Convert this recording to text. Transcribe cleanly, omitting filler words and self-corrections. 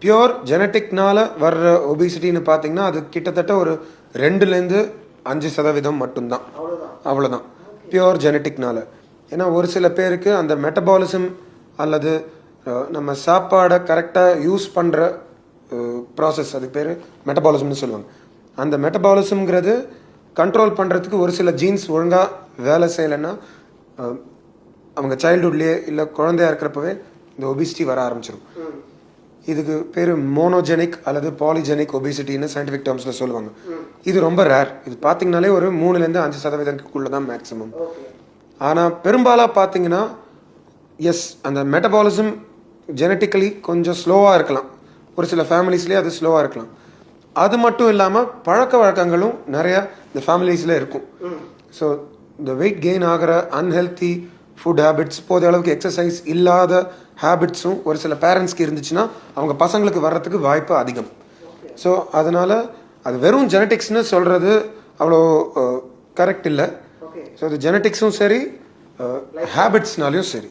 Pure ஜெனட்டிக்னால வர்ற ஒபிசிட்டின்னு பார்த்தீங்கன்னா அது கிட்டத்தட்ட ஒரு 2-5% மட்டும்தான். அவ்வளோதான் பியோர் ஜெனட்டிக்னால. ஏன்னா ஒரு சில பேருக்கு அந்த மெட்டபாலிசம் அல்லது நம்ம சாப்பாடை கரெக்டாக யூஸ் பண்ணுற ப்ராசஸ், அதுக்கு பேர் மெட்டபாலிசம்னு சொல்லுவாங்க. அந்த மெட்டபாலிசம்ங்கிறது கண்ட்ரோல் பண்ணுறதுக்கு ஒரு சில ஜீன்ஸ் ஒழுங்காக வேலை செய்யலைன்னா அவங்க சைல்டுஹுட்லேயே இல்லை குழந்தையா இருக்கிறப்பவே இந்த ஒபிசிட்டி வர ஆரம்பிச்சிடும். இதுக்கு பேர் மோனோஜெனிக் அல்லது பாலிஜெனிக் ஒபிசிட்டின்னு சயின்டிஃபிக் டேர்ம்ஸில் சொல்லுவாங்க. இது ரொம்ப ரேர். இது பார்த்தீங்கனாலே ஒரு 3-5% தான் மேக்ஸிமம். ஆனால் பெரும்பாலாக பார்த்தீங்கன்னா எஸ், அந்த மெட்டபாலிசம் ஜெனட்டிக்கலி கொஞ்சம் ஸ்லோவாக இருக்கலாம். ஒரு சில ஃபேமிலிஸ்லேயே அது ஸ்லோவாக இருக்கலாம். அது மட்டும் இல்லாமல் பழக்க வழக்கங்களும் நிறையா இந்த ஃபேமிலிஸில் இருக்கும். ஸோ இந்த வெயிட் கெயின் ஆகிற அன்ஹெல்த்தி ஃபுட் ஹேபிட்ஸ், போதிய அளவுக்கு எக்ஸசைஸ் இல்லாத ஹேபிட்ஸும் ஒரு சில பேரண்ட்ஸ்க்கு இருந்துச்சுன்னா அவங்க பசங்களுக்கு வர்றதுக்கு வாய்ப்பு அதிகம். ஸோ அதனால் அது வெறும் ஜெனட்டிக்ஸ்னு சொல்கிறது அவ்வளோ கரெக்ட் இல்லை. ஸோ அது ஜெனட்டிக்ஸும் சரி, ஹேபிட்ஸ்னாலையும் சரி.